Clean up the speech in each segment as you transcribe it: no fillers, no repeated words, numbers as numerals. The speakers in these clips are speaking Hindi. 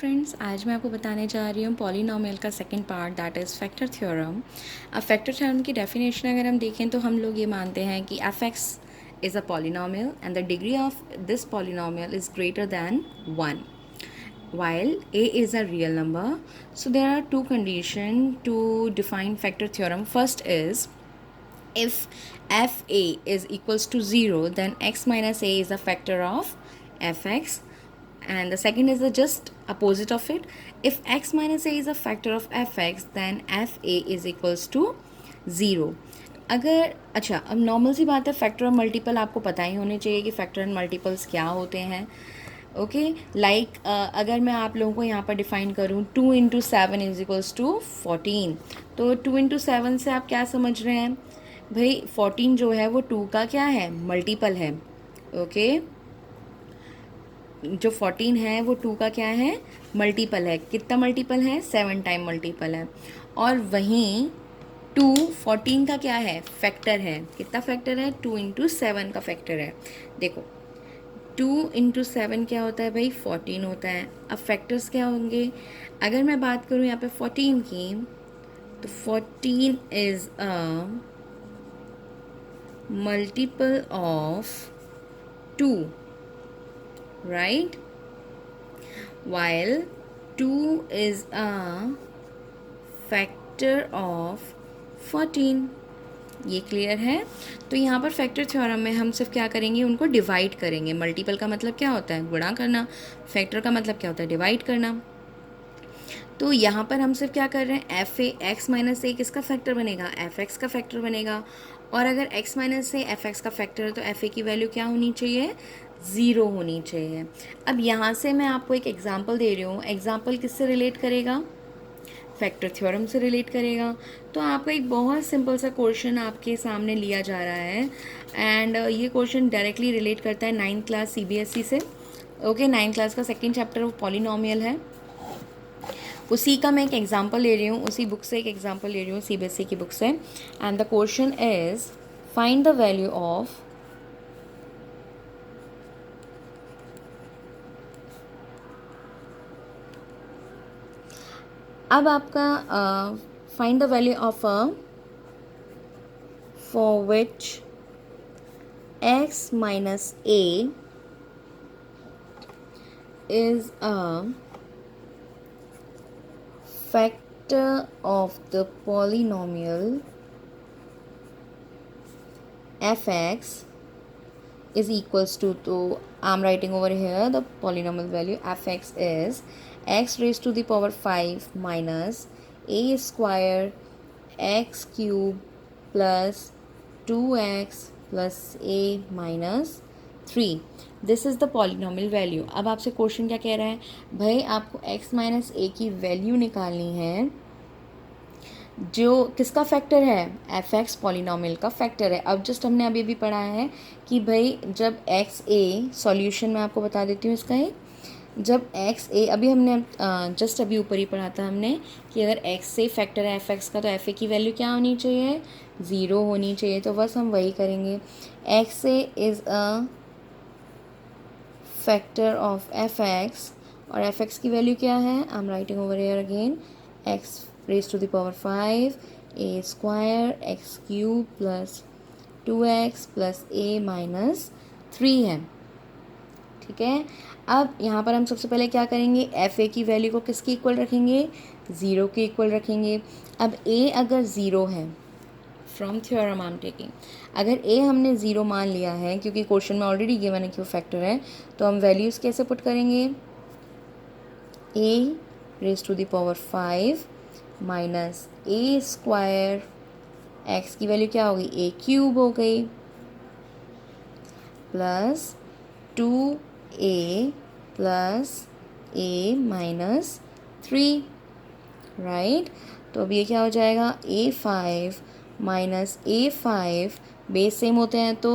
फ्रेंड्स, आज मैं आपको बताने जा रही हूँ पॉलिनोमियल का second part, that is factor theorem. अब फैक्टर थ्योरम की डेफिनेशन अगर हम देखें तो हम लोग ये मानते हैं कि F x is a polynomial and the degree of this polynomial is greater than 1 while a is a real number. So there are two conditions to define factor theorem. First is if fa is equals to 0, then x minus a is a factor of fx, and the second is the just opposite of it. If x minus a is a factor of fx, then fa is equals to 0. अगर अच्छा, अब नॉर्मल सी बात है, फैक्टर और मल्टीपल आपको पता ही होने चाहिए कि फैक्टर एंड मल्टीपल्स क्या होते हैं। ओके, लाइक अगर मैं आप लोगों को यहाँ पर डिफाइन करूँ 2 इंटू 7 इज इक्वल्स टू 14, तो 2 इंटू 7 से आप क्या समझ रहे हैं भाई? 14 जो है वो 2 का क्या है, मल्टीपल है। ओके, जो 14 है वो 2 का क्या है, मल्टीपल है। कितना मल्टीपल है? 7 टाइम मल्टीपल है। और वहीं 2 14 का क्या है, फैक्टर है। कितना फैक्टर है? 2 इंटू 7 का फैक्टर है। देखो 2 इंटू 7 क्या होता है भाई? 14 होता है। अब फैक्टर्स क्या होंगे? अगर मैं बात करूँ यहाँ पे 14 की, तो 14 is a multiple of 2, right? while 2 is a factor of 14। ये क्लियर है? तो यहाँ पर फैक्टर थ्योरम में हम सिर्फ क्या करेंगे, उनको डिवाइड करेंगे। मल्टीपल का मतलब क्या होता है? गुणा करना। फैक्टर का मतलब क्या होता है? डिवाइड करना। तो यहाँ पर हम सिर्फ क्या कर रहे हैं, एफ ए एक्स माइनस ए किसका फैक्टर बनेगा? एफ एक्स का फैक्टर बनेगा। और अगर x minus A F x का फैक्टर है तो एफ ए की वैल्यू क्या होनी चाहिए? 0 होनी चाहिए। अब यहाँ से मैं आपको एक एग्जांपल दे रही हूँ। एग्जांपल किससे रिलेट करेगा? फैक्टर थ्योरम से रिलेट करेगा। तो आपका एक बहुत सिंपल सा क्वेश्चन आपके सामने लिया जा रहा है, एंड ये क्वेश्चन डायरेक्टली रिलेट करता है 9th क्लास सीबीएसई से। ओके, 9th क्लास का सेकेंड चैप्टर वो पॉलिनोमियल है, उसी का मैं एक एग्जांपल ले रही हूँ, उसी बुक से एक एग्जांपल ले रही हूँ, सीबीएसई की बुक से। And the question is find the value of अब आपका find the value of a for which x minus a is a factor of the polynomial fx is equals to I'm writing over here the polynomial value fx is x raised to the power 5 minus a square x cube plus 2x plus a minus 3। This is the polynomial value. अब आपसे क्वेश्चन क्या कह रहा है भाई? आपको x माइनस ए की वैल्यू निकालनी है, जो किसका फैक्टर है? एफ एक्स पॉलिनोमियल का फैक्टर है। अब जस्ट हमने अभी भी पढ़ा है कि भाई जब एक्स ए, सॉल्यूशन मैं आपको बता देती हूँ इसका, जब एक्स ए, अभी हमने जस्ट अभी ऊपर ही पढ़ा था हमने कि अगर एक्स से फैक्टर है एफ एक्स का, तो एफ ए की वैल्यू क्या होनी चाहिए? 0 होनी चाहिए। तो बस हम वही करेंगे। X a is a factor of f x, और एफ एक्स की वैल्यू क्या है? I am writing over here again, x raise to the power 5 a square x cube plus 2x plus a minus 3 है। ठीक है, अब यहाँ पर हम सबसे पहले क्या करेंगे, एफ ए की वैल्यू को किसके इक्वल रखेंगे? 0 के इक्वल रखेंगे। अब a अगर 0 है, from theorem I am taking, अगर a हमने 0 मान लिया है, क्योंकि क्वेश्चन में ऑलरेडी गिवन है कि वो फैक्टर है, तो हम वैल्यूज़ कैसे पुट करेंगे? a raise to the power 5 minus a square, x की वैल्यू क्या होगी? a क्यूब हो गई, plus 2a plus a minus 3, right? तो अब ये क्या हो जाएगा? a5 minus a5, base same होते हैं तो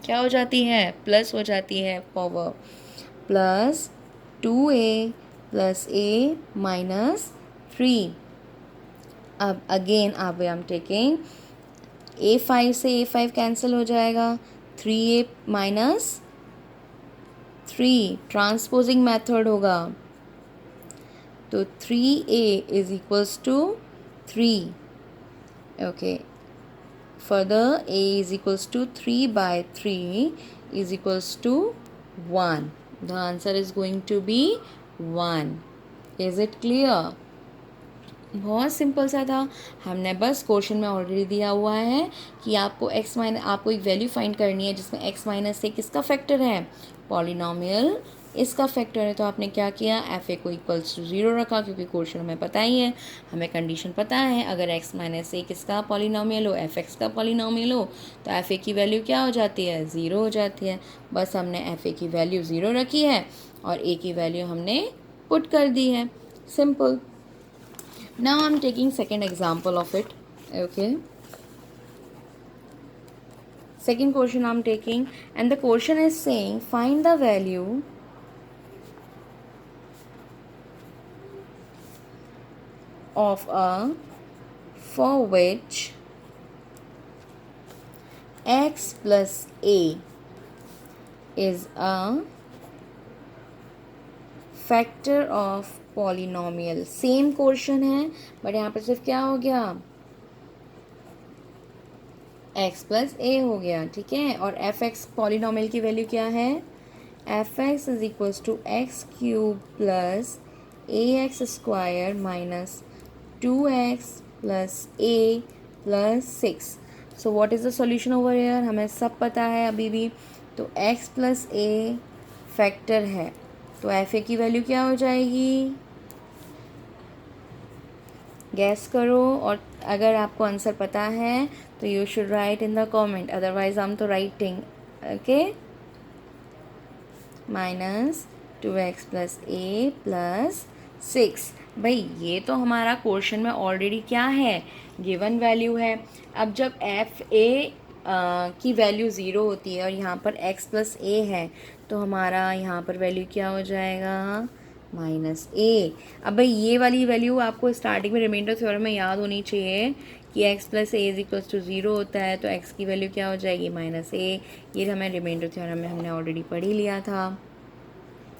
क्या हो जाती है? प्लस हो जाती है power, plus 2a plus a minus 3। अब अगेन अब आई एम टेकिंग a5 से a5 कैंसिल हो जाएगा, 3a माइनस 3 ट्रांसपोजिंग मेथड होगा, तो 3a is equals to 3. Okay, further a is equals to 3 by 3 is equals to 1. The answer is going to be 1. Is it clear? बहुत सिंपल सा था. हमने बस क्वेश्चन में ऑलरेडी दिया हुआ है कि आपको आपको एक वैल्यू फाइंड करनी है जिसमें x माइनस ए किसका फैक्टर है, पॉलिनॉमियल इसका फैक्टर है. तो आपने क्या किया, एफ ए को इक्वल्स टू 0 रखा, क्योंकि क्वेश्चन हमें पता ही है, हमें कंडीशन पता है, अगर x माइनस ए किसका पॉलिनॉमियल हो, एफ एक्स का पॉलिनॉमियल हो, तो एफ ए की वैल्यू क्या हो जाती है, 0 हो जाती है. बस हमने एफ ए की वैल्यू 0 रखी है और ए की वैल्यू हमने पुट कर दी है. Simple. Now I'm taking second example of it. Okay. Second question I'm taking, and the question is saying find the value of a for which x plus a is a factor of polynomial. Same question है बट यहाँ पर सिर्फ क्या हो गया, x प्लस ए हो गया. ठीक है, और एफ एक्स पॉलिनॉमियल की वैल्यू क्या है, f x is equals to x cube plus a x square minus 2x plus a plus 6. So what is the solution over here, हमें सब पता है अभी भी. तो x प्लस ए फैक्टर है, तो एफ ए की वैल्यू क्या हो जाएगी, गैस करो. और अगर आपको आंसर पता है तो you should write in the comment, otherwise हम तो writing. Okay, minus 2x plus a plus 6. भाई ये तो हमारा क्वेश्चन में ऑलरेडी क्या है, गिवन वैल्यू है. अब जब एफ ए की वैल्यू 0 होती है और यहाँ पर x प्लस ए है, तो हमारा यहाँ पर वैल्यू क्या हो जाएगा, माइनस ए. अब भाई ये वाली वैल्यू आपको स्टार्टिंग में रिमाइंडर थ्योरम में याद होनी चाहिए कि x plus a is equals to 0 होता है, तो x की वैल्यू क्या हो जाएगी, माइनस ए. ये हमें रिमाइंडर थ्योरम में हमने ऑलरेडी पढ़ ही लिया था.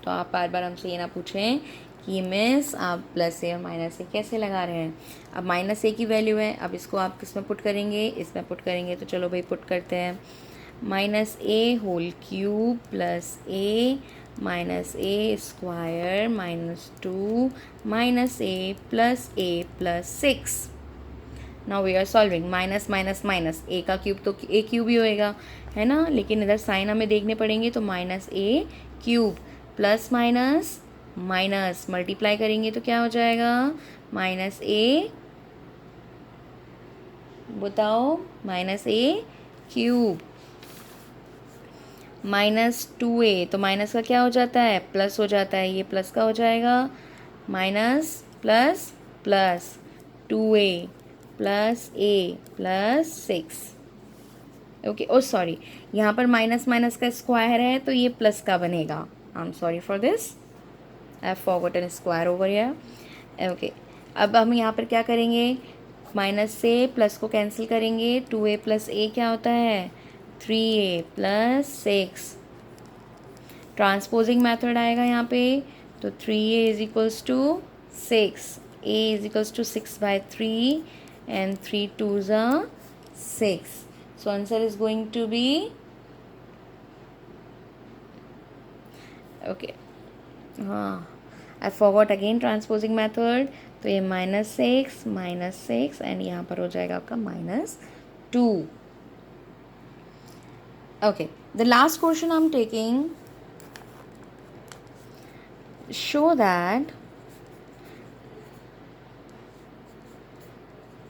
तो आप बार बार हमसे ये ना पूछें कि मिस आप प्लस ए और माइनस ए कैसे लगा रहे हैं. अब माइनस ए की वैल्यू है, अब इसको आप किस में पुट करेंगे, इसमें पुट करेंगे. तो चलो भाई पुट करते हैं. Minus a whole cube plus a minus a square minus 2 minus a plus 6. Now we are solving. Minus minus minus, a का क्यूब तो ए क्यूब ही होएगा, है ना. लेकिन इधर साइन हमें देखने पड़ेंगे, तो minus a cube plus minus minus multiply करेंगे तो क्या हो जाएगा, माइनस ए, बताओ, minus a cube minus 2a, तो माइनस का क्या हो जाता है, प्लस हो जाता है. ये प्लस का हो जाएगा, minus plus plus 2a plus a plus 6. Okay, oh sorry, यहाँ पर माइनस माइनस का स्क्वायर है तो ये प्लस का बनेगा. I am sorry for this, I have forgotten square over here. Okay, अब हम यहाँ पर क्या करेंगे, माइनस से प्लस को कैंसिल करेंगे. 2a प्लस ए क्या होता है, 3a प्लस 6. ट्रांसपोजिंग मेथड आएगा यहाँ पे, तो 3a is equals to 6, a is equals to 6 by 3 and 3 2s are 6. So answer is going to be, okay, हाँ, I forgot again transposing method. तो ये -6 एंड यहाँ पर हो जाएगा आपका -2. Okay, the last question I'm taking, show that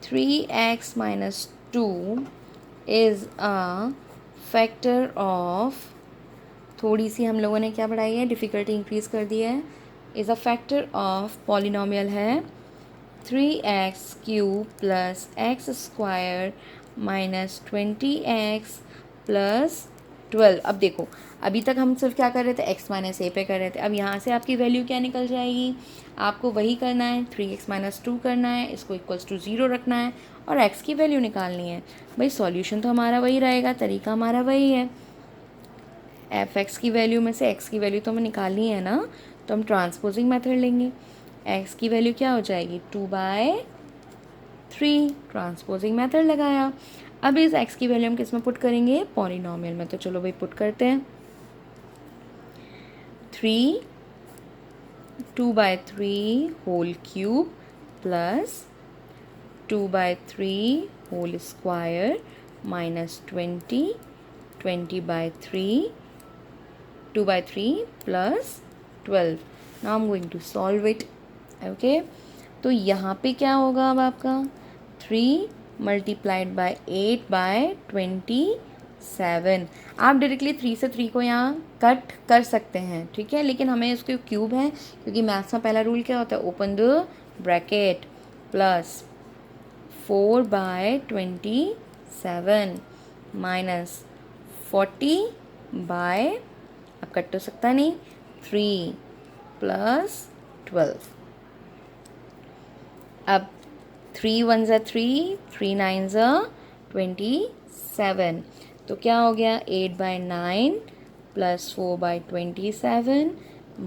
3x minus 2 is a factor of, थोड़ी सी हम लोगों ने क्या बढ़ाई है, डिफ़िकल्टी इंक्रीज़ कर दी है. Is a factor of polynomial है 3x cube plus x square minus 20x plus 12. अब देखो, अभी तक हम सिर्फ क्या कर रहे थे, x माइनस ए पे कर रहे थे. अब यहाँ से आपकी वैल्यू क्या निकल जाएगी, आपको वही करना है, 3x माइनस 2 करना है, इसको इक्वल्स टू 0 रखना है और x की वैल्यू निकालनी है. भाई सॉल्यूशन तो हमारा वही रहेगा, तरीका हमारा वही है. एफ एक्स की वैल्यू में से x की वैल्यू तो हमें निकालनी है ना, तो हम ट्रांसपोजिंग मेथड लेंगे. x की वैल्यू क्या हो जाएगी 2/3, ट्रांसपोजिंग मेथड लगाया। अब इस x की वैल्यू हम किस में पुट करेंगे, पॉलिनोमियल में। तो चलो भाई पुट करते हैं। 3 2/3 whole cube plus 2/3 whole square minus 20/3 2/3 plus 12. Now I'm going to solve it. Okay, तो यहाँ पे क्या होगा अब आपका 3 मल्टीप्लाइड बाय 8/27। आप डायरेक्टली 3 से 3 को यहाँ कट कर सकते हैं, ठीक है, लेकिन हमें इसके क्यूब है क्योंकि मैथ्स में पहला रूल क्या होता है, open the bracket, plus 4/27 minus 40 अब कट तो सकता नहीं, 3 प्लस 12। अब 3 1 ज़ा 3, 3 9 ज़ा 27, तो क्या हो गया 8/9 प्लस 4/27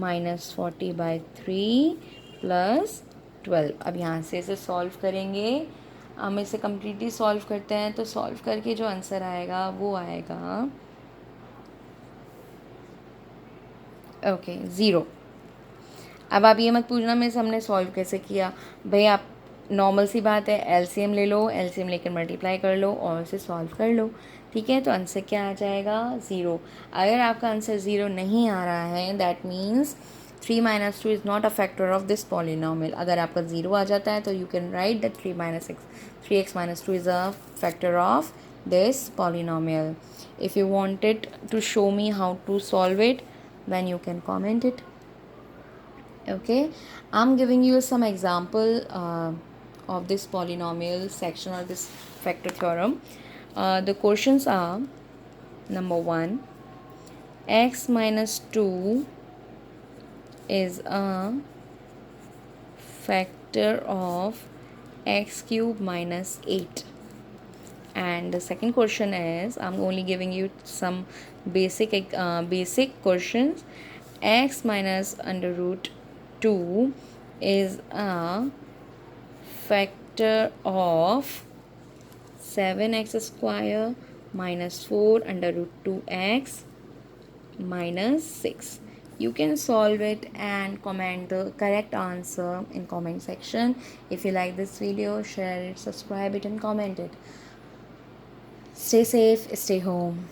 माइनस 40/3 प्लस 12। अब यहाँ से इसे सॉल्व करेंगे, हम इसे कम्प्लीटली सॉल्व करते हैं। तो सॉल्व करके जो आंसर आएगा वो आएगा ओके 0। अब आप ये मत पूछना मेरे से हमने सॉल्व कैसे किया, भाई आप नॉर्मल सी बात है, एलसीएम ले लो, एलसीएम लेकर मल्टीप्लाई कर लो और इसे सॉल्व कर लो, ठीक है। तो आंसर क्या आ जाएगा 0। अगर आपका आंसर 0 नहीं आ रहा है that means 3 minus 2 is not a factor of this polynomial. अगर आपका 0 आ जाता है तो you can write that 3x minus 2 is a factor of this polynomial. If you wanted to show me how to solve it, then you can comment it. Okay, I'm giving you some example of this polynomial section or this factor theorem. The questions are: number 1, x minus 2 is a factor of x cube minus 8. And the second question is, I'm only giving you some basic questions. X minus under root 2 is a factor of 7x square minus 4 under root 2x minus 6. You can solve it and comment the correct answer in comment section. If you like this video, share it, subscribe it and comment it. Stay safe, stay home.